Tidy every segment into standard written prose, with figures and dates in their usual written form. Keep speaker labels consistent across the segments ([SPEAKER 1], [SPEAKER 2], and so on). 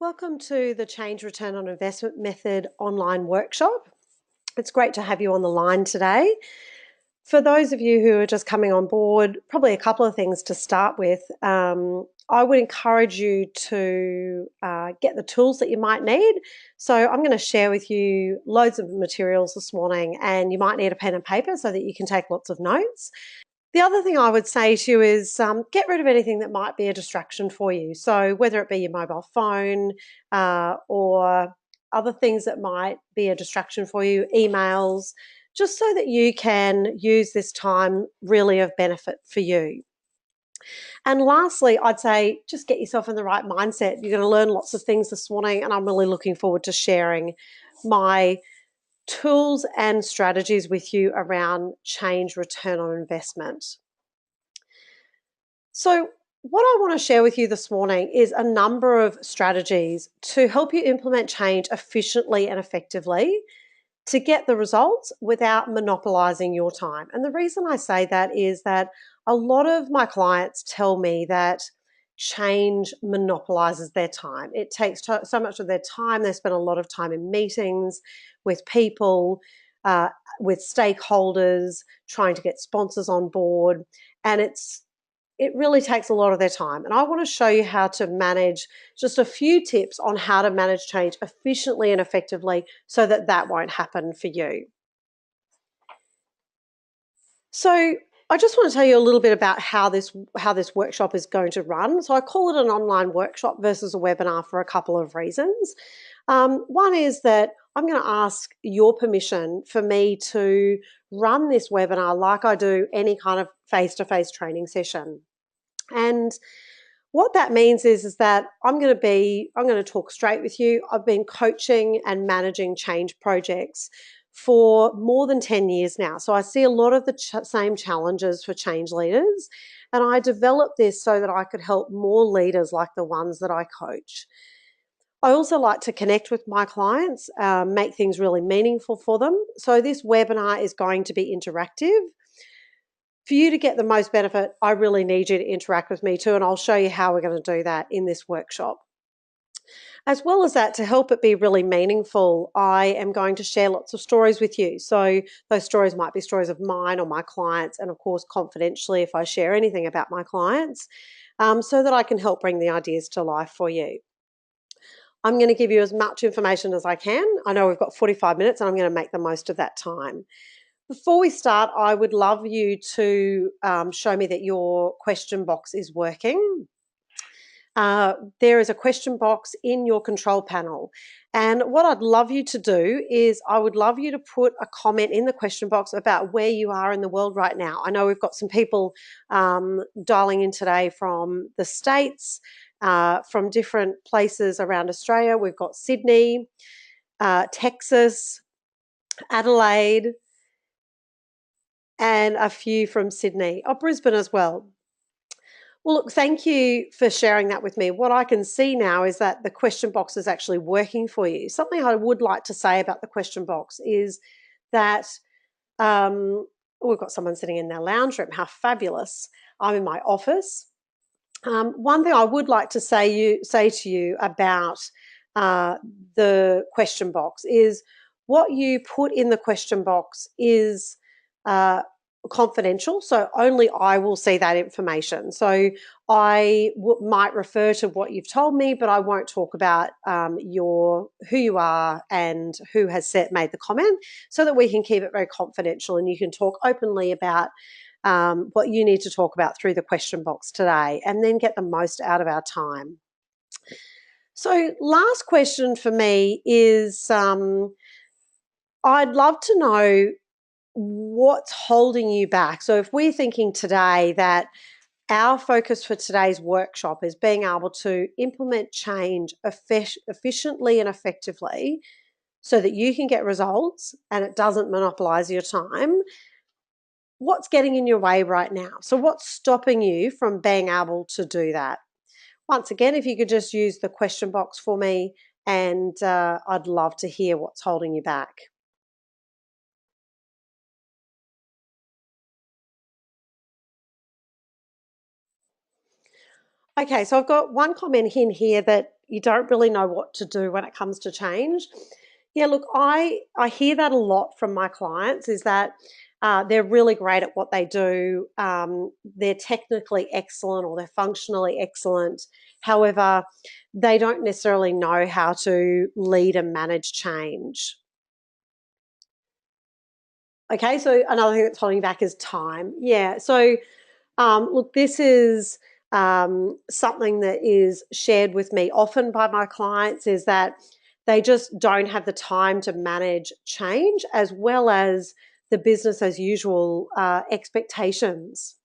[SPEAKER 1] Welcome to the Change Return on Investment Method online workshop. It's great to have you on the line today. For those of you who are just coming on board, probably a couple of things to start with. I would encourage you to get the tools that you might need. So I'm going to share with you loads of materials this morning, and you might need a pen and paper so that you can take lots of notes. The other thing I would say to you is get rid of anything that might be a distraction for you. So whether it be your mobile phone or other things that might be a distraction for you, emails, just so that you can use this time really of benefit for you. And lastly, I'd say just get yourself in the right mindset. You're going to learn lots of things this morning, and I'm really looking forward to sharing my tools and strategies with you around change return on investment. So, what I want to share with you this morning is a number of strategies to help you implement change efficiently and effectively to get the results without monopolizing your time. And the reason I say that is that a lot of my clients tell me that change monopolizes their time. It takes so much of their time. They spend a lot of time in meetings with people, with stakeholders, trying to get sponsors on board. And it really takes a lot of their time. And I want to show you how to manage just a few tips on how to manage change efficiently and effectively so that that won't happen for you. So I just want to tell you a little bit about how this workshop is going to run. So I call it an online workshop versus a webinar for a couple of reasons. One is that I'm going to ask your permission for me to run this webinar like I do any kind of face-to-face training session. And what that means is that I'm going to talk straight with you. I've been coaching and managing change projects for more than 10 years now. So I see a lot of the same challenges for change leaders. And I developed this so that I could help more leaders like the ones that I coach. I also like to connect with my clients, make things really meaningful for them. So this webinar is going to be interactive. For you to get the most benefit, I really need you to interact with me too, and I'll show you how we're going to do that in this workshop. As well as that, to help it be really meaningful, I am going to share lots of stories with you. So those stories might be stories of mine or my clients, and of course, confidentially if I share anything about my clients, so that I can help bring the ideas to life for you. I'm going to give you as much information as I can. I know we've got 45 minutes, and I'm going to make the most of that time. Before we start, I would love you to show me that your question box is working. There is a question box in your control panel. And what I'd love you to do is I would love you to put a comment in the question box about where you are in the world right now. I know we've got some people dialing in today from the States, from different places around Australia. We've got Sydney, Texas, Adelaide, and a few from Sydney, Brisbane as well. Well, look, thank you for sharing that with me. What I can see now is that the question box is actually working for you. Something I would like to say about the question box is that we've got someone sitting in their lounge room. How fabulous. I'm in my office. One thing I would like to say to you about the question box is what you put in the question box is confidential, so only I will see that information. So I might refer to what you've told me, but I won't talk about who you are and who has made the comment, so that we can keep it very confidential and you can talk openly about what you need to talk about through the question box today, and then get the most out of our time. So last question for me is I'd love to know what's holding you back. So if we're thinking today that our focus for today's workshop is being able to implement change efficiently and effectively so that you can get results and it doesn't monopolize your time, what's getting in your way right now? So what's stopping you from being able to do that? Once again, if you could just use the question box for me, and I'd love to hear what's holding you back. Okay, so I've got one comment in here that you don't really know what to do when it comes to change. Yeah, look, I hear that a lot from my clients is that they're really great at what they do. They're technically excellent or they're functionally excellent. However, they don't necessarily know how to lead and manage change. Okay, so another thing that's holding back is time. Yeah, so look, this is something that is shared with me often by my clients is that they just don't have the time to manage change as well as the business as usual expectations.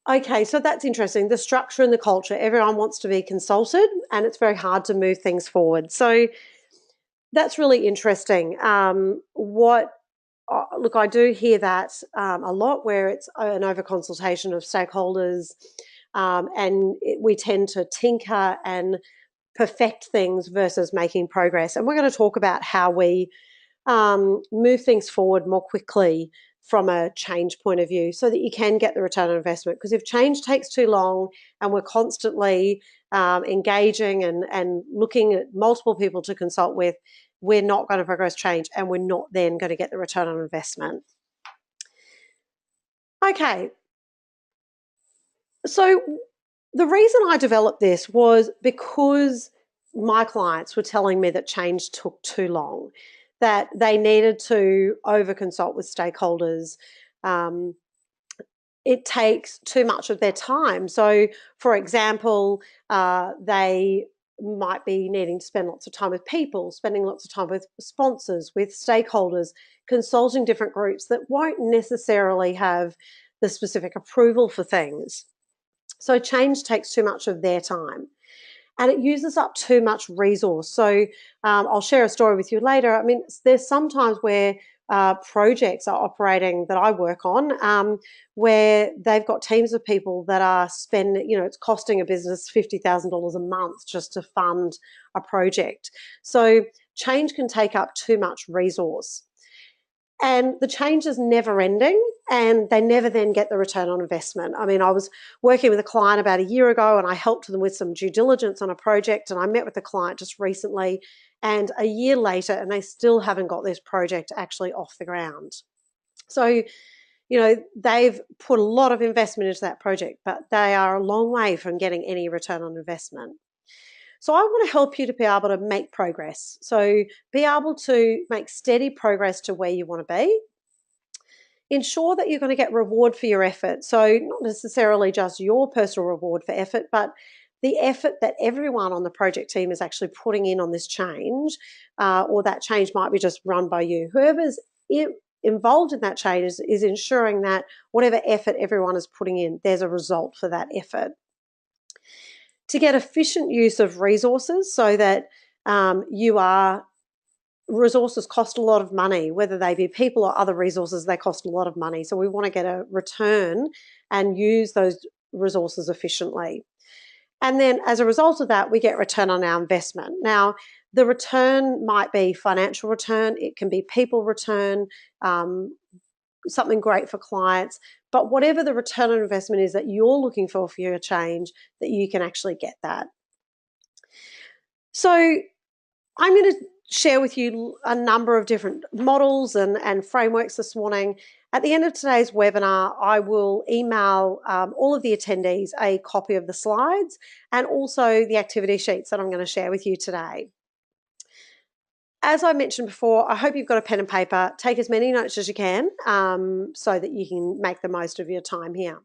[SPEAKER 1] Okay, so that's interesting. The structure and the culture, everyone wants to be consulted and it's very hard to move things forward. So that's really interesting. Look, I do hear that a lot where it's an over consultation of stakeholders, we tend to tinker and perfect things versus making progress. And we're going to talk about how we move things forward more quickly from a change point of view so that you can get the return on investment. Because if change takes too long and we're constantly engaging and looking at multiple people to consult with, we're not going to progress change and we're not then going to get the return on investment. Okay, so the reason I developed this was because my clients were telling me that change took too long, that they needed to over consult with stakeholders. Um, it takes too much of their time. So, for example, they might be needing to spend lots of time with people, spending lots of time with sponsors, with stakeholders, consulting different groups that won't necessarily have the specific approval for things. So change takes too much of their time and it uses up too much resource. So I'll share a story with you later. I mean, there's sometimes where projects are operating that I work on where they've got teams of people that are spending, it's costing a business $50,000 a month just to fund a project. So change can take up too much resource. And the change is never ending and they never then get the return on investment. I mean, I was working with a client about a year ago and I helped them with some due diligence on a project and I met with the client just recently and a year later and they still haven't got this project actually off the ground. So, they've put a lot of investment into that project, but they are a long way from getting any return on investment. So I want to help you to be able to make progress. So be able to make steady progress to where you want to be. Ensure that you're going to get reward for your effort. So not necessarily just your personal reward for effort, but the effort that everyone on the project team is actually putting in on this change, or that change might be just run by you. Whoever's involved in that change is ensuring that whatever effort everyone is putting in, there's a result for that effort. To get efficient use of resources so that resources cost a lot of money, whether they be people or other resources, they cost a lot of money. So we want to get a return and use those resources efficiently. And then as a result of that, we get return on our investment. Now, the return might be financial return, it can be people return, something great for clients, but whatever the return on investment is that you're looking for your change, that you can actually get that. So I'm going to share with you a number of different models and frameworks this morning. At the end of today's webinar, I will email all of the attendees a copy of the slides and also the activity sheets that I'm going to share with you today. As I mentioned before, I hope you've got a pen and paper. Take as many notes as you can so that you can make the most of your time here.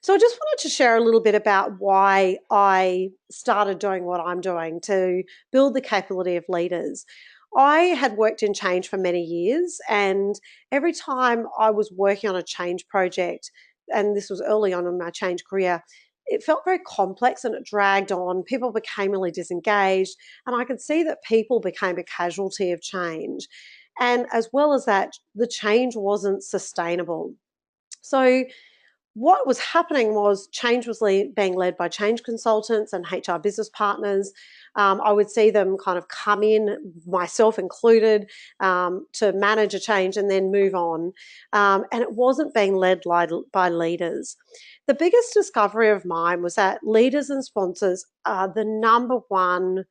[SPEAKER 1] So I just wanted to share a little bit about why I started doing what I'm doing to build the capability of leaders. I had worked in change for many years, and every time I was working on a change project, and this was early on in my change career, it felt very complex and it dragged on. People became really disengaged, and I could see that people became a casualty of change. And as well as that, the change wasn't sustainable. So what was happening was change was being led by change consultants and HR business partners. I would see them kind of come in, myself included, to manage a change and then move on. And it wasn't being led by leaders. The biggest discovery of mine was that leaders and sponsors are the number one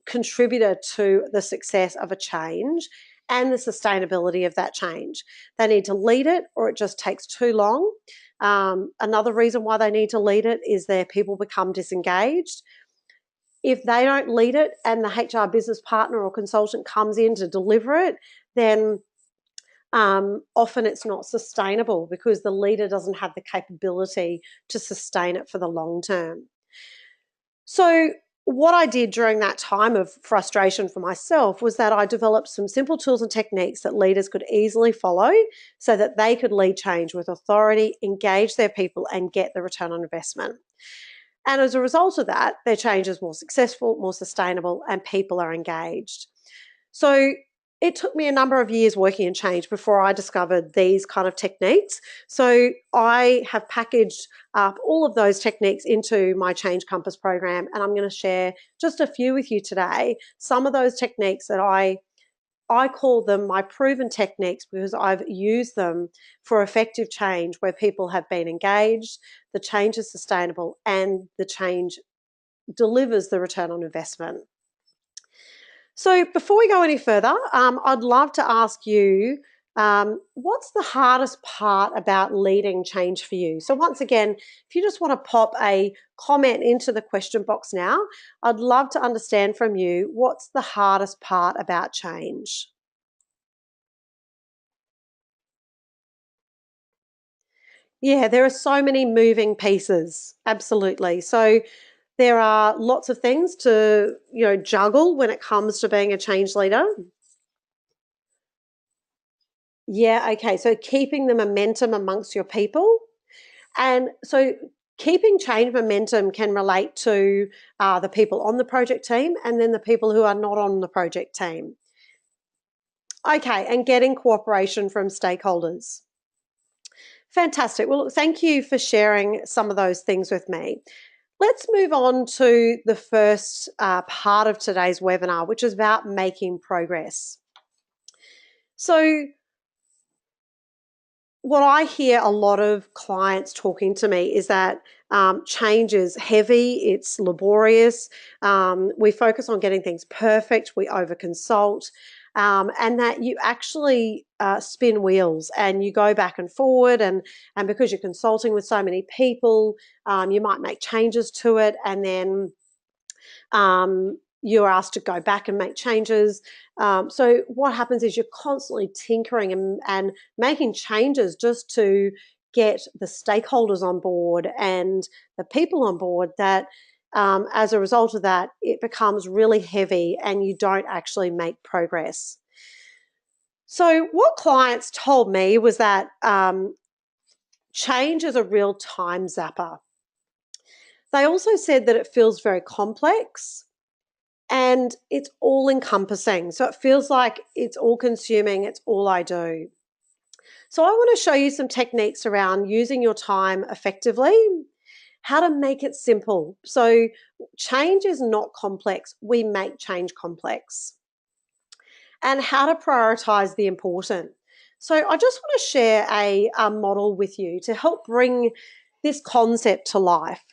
[SPEAKER 1] contributor to the success of a change and the sustainability of that change. They need to lead it, or it just takes too long. Another reason why they need to lead it is their people become disengaged. If they don't lead it and the HR business partner or consultant comes in to deliver it, then often it's not sustainable because the leader doesn't have the capability to sustain it for the long term. So what I did during that time of frustration for myself was that I developed some simple tools and techniques that leaders could easily follow so that they could lead change with authority, engage their people, and get the return on investment. And as a result of that, their change is more successful, more sustainable, and people are engaged. So it took me a number of years working in change before I discovered these kind of techniques. So I have packaged up all of those techniques into my Change Compass program, and I'm going to share just a few with you today. Some of those techniques that I call them my proven techniques because I've used them for effective change where people have been engaged, the change is sustainable, and the change delivers the return on investment. So before we go any further, I'd love to ask you, what's the hardest part about leading change for you? So once again, if you just want to pop a comment into the question box now, I'd love to understand from you, what's the hardest part about change? Yeah, there are so many moving pieces. Absolutely. So there are lots of things to, juggle when it comes to being a change leader. Yeah, okay. So keeping the momentum amongst your people. And so keeping change momentum can relate to the people on the project team and then the people who are not on the project team. Okay, and getting cooperation from stakeholders. Fantastic. Well, thank you for sharing some of those things with me. Let's move on to the first part of today's webinar, which is about making progress. So what I hear a lot of clients talking to me is that change is heavy, it's laborious, we focus on getting things perfect, we overconsult, and that you actually spin wheels and you go back and forward, and because you're consulting with so many people, you might make changes to it, and then you're asked to go back and make changes. So what happens is you're constantly tinkering and making changes just to get the stakeholders on board and the people on board, that as a result of that, it becomes really heavy and you don't actually make progress. So what clients told me was that change is a real time zapper. They also said that it feels very complex and it's all encompassing. So it feels like it's all consuming, it's all I do. So I want to show you some techniques around using your time effectively, how to make it simple. So change is not complex, we make change complex. And how to prioritize the important. So I just want to share a model with you to help bring this concept to life.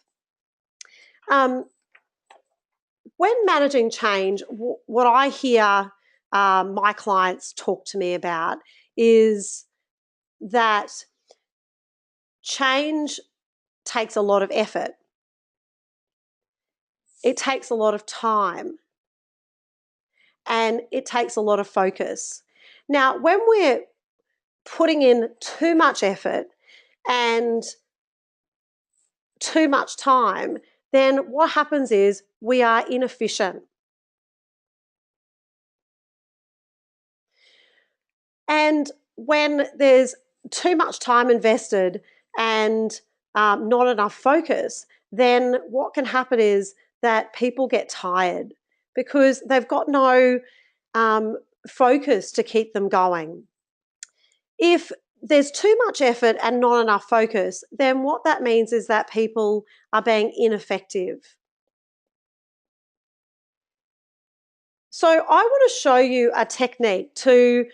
[SPEAKER 1] When managing change, what I hear my clients talk to me about is that change takes a lot of effort. It takes a lot of time and it takes a lot of focus. Now, when we're putting in too much effort and too much time, then what happens is we are inefficient. And when there's too much time invested and not enough focus, then what can happen is that people get tired because they've got no focus to keep them going. If there's too much effort and not enough focus, then what that means is that people are being ineffective. So I want to show you a technique to,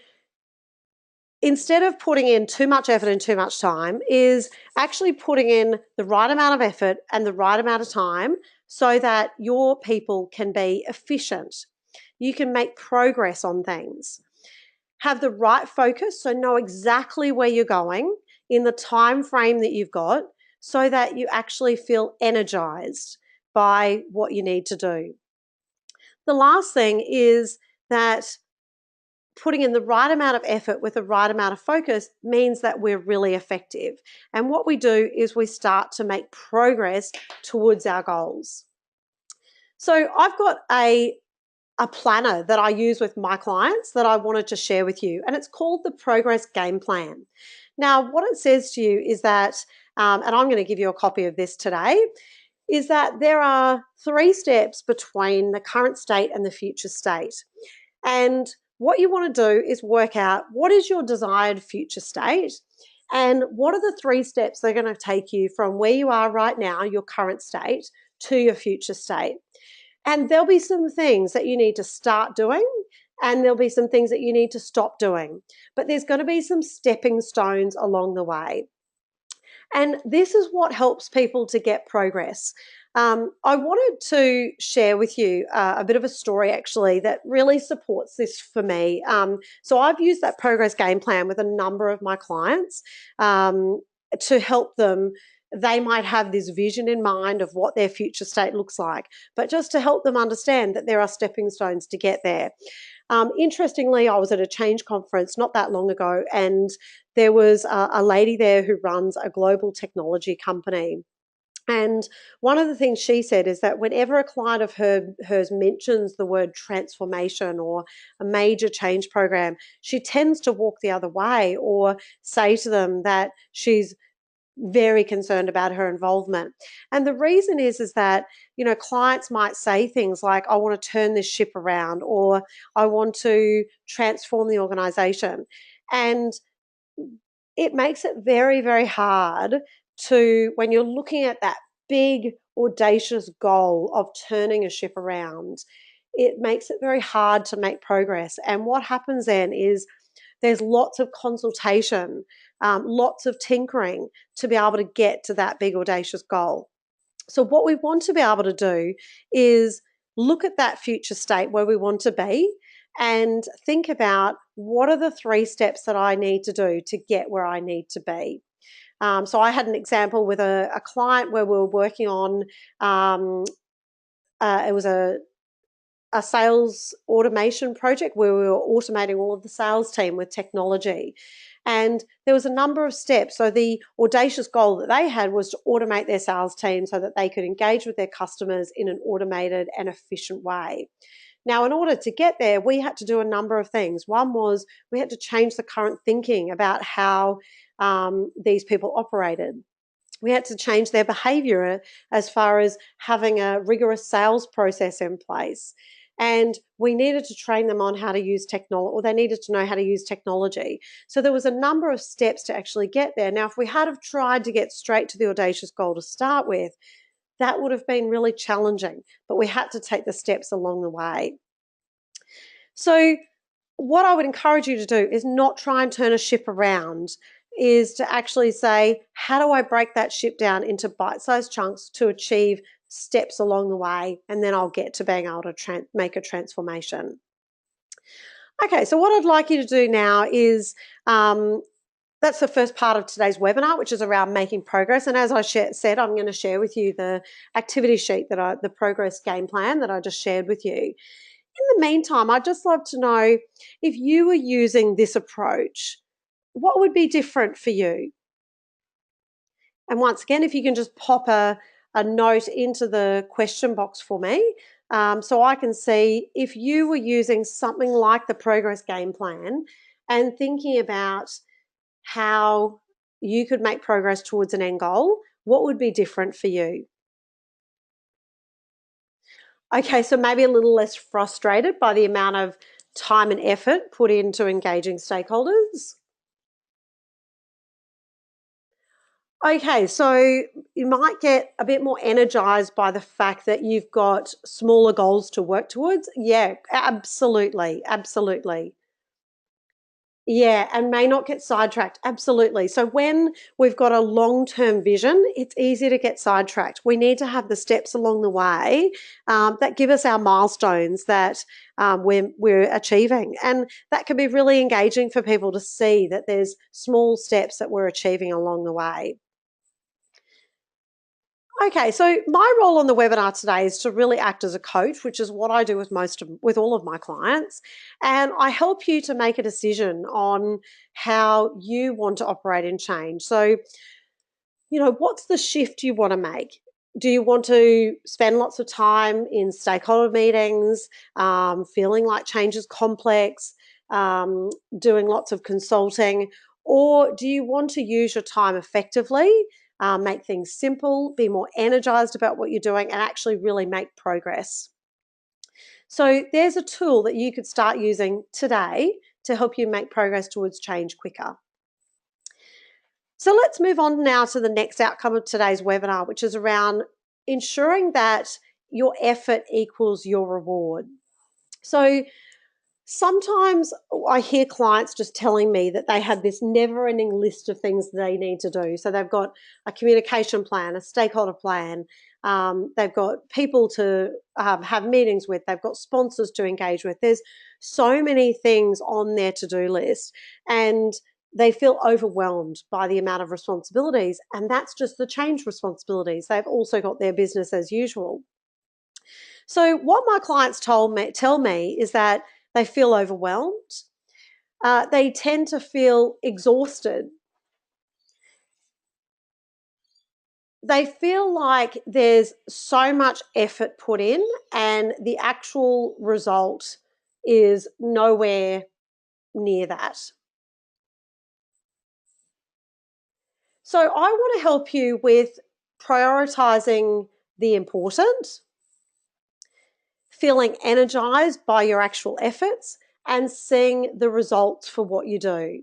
[SPEAKER 1] instead of putting in too much effort and too much time, is actually putting in the right amount of effort and the right amount of time so that your people can be efficient. You can make progress on things. Have the right focus, so know exactly where you're going in the time frame that you've got so that you actually feel energized by what you need to do. The last thing is that putting in the right amount of effort with the right amount of focus means that we're really effective. And what we do is we start to make progress towards our goals. So I've got a planner that I use with my clients that I wanted to share with you, and it's called the Progress Game Plan. Now, what it says to you is that, and I'm going to give you a copy of this today, is that there are 3 steps between the current state and the future state. And what you want to do is work out what is your desired future state and what are the 3 steps that are going to take you from where you are right now, your current state, to your future state. And there'll be some things that you need to start doing and there'll be some things that you need to stop doing. But there's going to be some stepping stones along the way. And this is what helps people to get progress. I wanted to share with you a bit of a story actually that really supports this for me. So I've used that progress game plan with a number of my clients to help them. They might have this vision in mind of what their future state looks like, but just to help them understand that there are stepping stones to get there. Interestingly, I was at a change conference not that long ago, and there was a lady there who runs a global technology company. And one of the things she said is that whenever a client of hers mentions the word transformation or a major change program, she tends to walk the other way or say to them that she's very concerned about her involvement. And the reason is that, clients might say things like, I want to turn this ship around, or I want to transform the organization. And it makes it very, very hard to, when you're looking at that big, audacious goal of turning a ship around, it makes it very hard to make progress. And what happens then is there's lots of consultation, lots of tinkering to be able to get to that big, audacious goal. So, what we want to be able to do is look at that future state where we want to be and think about what are the 3 steps that I need to do to get where I need to be. So I had an example with a client where we were working on, it was a sales automation project where we were automating all of the sales team with technology. And there was a number of steps. So the audacious goal that they had was to automate their sales team so that they could engage with their customers in an automated and efficient way. Now, in order to get there, we had to do a number of things. One was we had to change the current thinking about how these people operated. We had to change their behavior as far as having a rigorous sales process in place. And we needed to train them on how to use technology, or they needed to know how to use technology. So there was a number of steps to actually get there. Now, if we had have tried to get straight to the audacious goal to start with, that would have been really challenging, but we had to take the steps along the way. So what I would encourage you to do is not try and turn a ship around, is to actually say, how do I break that ship down into bite-sized chunks to achieve steps along the way, and then I'll get to being able to make a transformation. Okay, so what I'd like you to do now is, that's the first part of today's webinar, which is around making progress. And as I said, I'm going to share with you the activity sheet the progress game plan that I just shared with you. In the meantime, I'd just love to know, if you were using this approach, what would be different for you? And once again, if you can just pop a note into the question box for me, so I can see if you were using something like the progress game plan and thinking about how you could make progress towards an end goal, what would be different for you? Okay, so maybe a little less frustrated by the amount of time and effort put into engaging stakeholders. Okay, so you might get a bit more energized by the fact that you've got smaller goals to work towards. Yeah, absolutely, absolutely. Yeah, and may not get sidetracked. Absolutely. So when we've got a long-term vision, it's easy to get sidetracked. We need to have the steps along the way that give us our milestones that we're achieving, and that can be really engaging for people to see that there's small steps that we're achieving along the way. Okay, so my role on the webinar today is to really act as a coach, which is what I do with all of my clients, and I help you to make a decision on how you want to operate in change. So, what's the shift you want to make? Do you want to spend lots of time in stakeholder meetings, feeling like change is complex, um, doing lots of consulting, or do you want to use your time effectively, make things simple, be more energized about what you're doing, and actually really make progress? So, there's a tool that you could start using today to help you make progress towards change quicker. So let's move on now to the next outcome of today's webinar, which is around ensuring that your effort equals your reward. So sometimes I hear clients just telling me that they have this never ending list of things they need to do. So they've got a communication plan, a stakeholder plan, they've got people to have meetings with, they've got sponsors to engage with. There's so many things on their to do list, and they feel overwhelmed by the amount of responsibilities. And that's just the change responsibilities. They've also got their business as usual. So what my clients tell me is that they feel overwhelmed. They tend to feel exhausted. They feel like there's so much effort put in, and the actual result is nowhere near that. So I want to help you with prioritizing the important, feeling energized by your actual efforts, and seeing the results for what you do.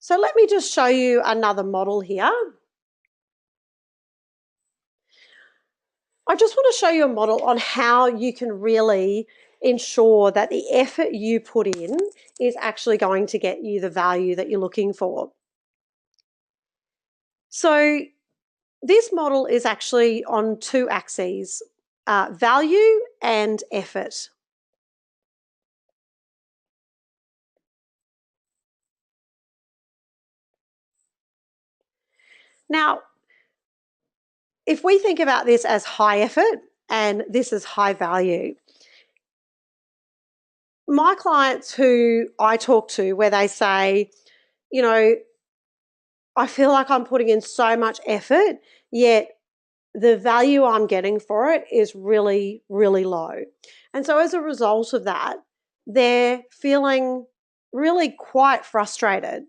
[SPEAKER 1] So let me just show you another model here. I just want to show you a model on how you can really ensure that the effort you put in is actually going to get you the value that you're looking for. So this model is actually on two axes, value and effort. Now, if we think about this as high effort and this is high value, my clients who I talk to, where they say, you know, I feel like I'm putting in so much effort, yet the value I'm getting for it is really, really low. And so as a result of that, they're feeling really quite frustrated.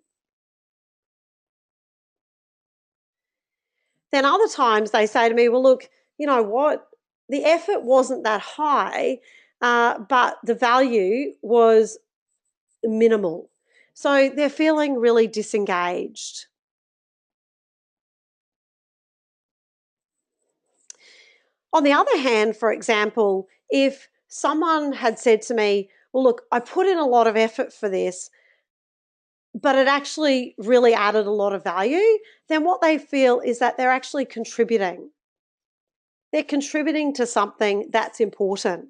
[SPEAKER 1] Then other times they say to me, well, look, you know what? The effort wasn't that high, but the value was minimal. So they're feeling really disengaged. On the other hand, for example, if someone had said to me, well, look, I put in a lot of effort for this, but it actually really added a lot of value, then what they feel is that they're actually contributing. They're contributing to something that's important.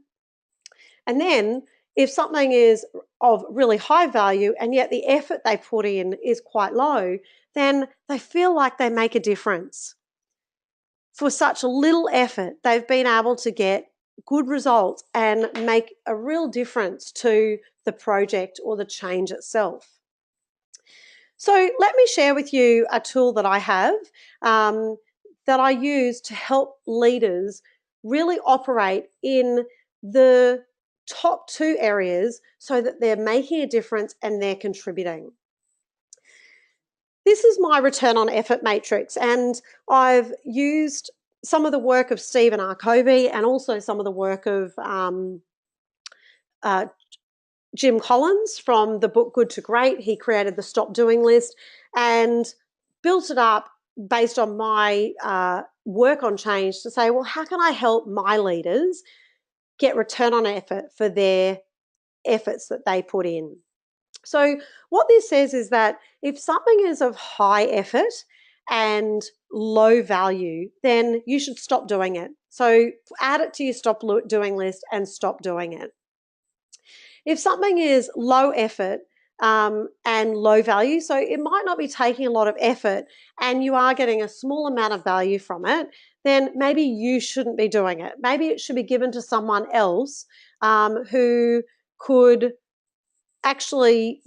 [SPEAKER 1] And then if something is of really high value and yet the effort they put in is quite low, then they feel like they make a difference. For such little effort, they've been able to get good results and make a real difference to the project or the change itself. So let me share with you a tool that I have um, that I use to help leaders really operate in the top two areas so that they're making a difference and they're contributing. This is my return on effort matrix, and I've used some of the work of Stephen R. Covey and also some of the work of Jim Collins from the book Good to Great. He created the Stop Doing list and built it up based on my work on change to say, well, how can I help my leaders get return on effort for their efforts that they put in? So what this says is that if something is of high effort and low value, then you should stop doing it. So add it to your stop doing list and stop doing it. If something is low effort and low value, so it might not be taking a lot of effort and you are getting a small amount of value from it, then maybe you shouldn't be doing it. Maybe it should be given to someone else who could actually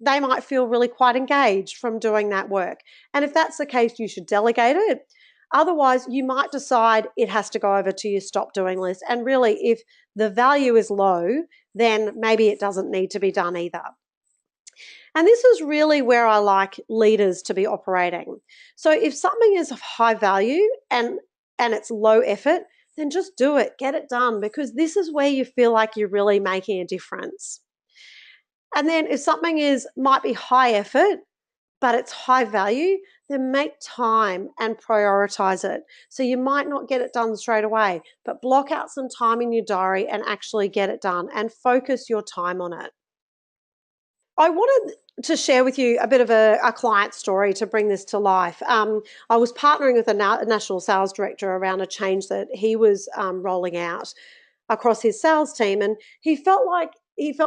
[SPEAKER 1] they might feel really quite engaged from doing that work. And if that's the case, you should delegate it. Otherwise, you might decide it has to go over to your stop doing list. And really, if the value is low, then maybe it doesn't need to be done either. And this is really where I like leaders to be operating. So if something is of high value and it's low effort, then just do it, get it done, because this is where you feel like you're really making a difference. And then if something might be high effort, but it's high value, then make time and prioritize it. So you might not get it done straight away, but block out some time in your diary and actually get it done and focus your time on it. I wanted to share with you a bit of a client story to bring this to life. I was partnering with a national sales director around a change that he was rolling out across his sales team, and he felt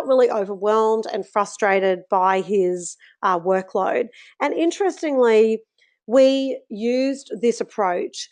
[SPEAKER 1] really overwhelmed and frustrated by his workload. And interestingly, we used this approach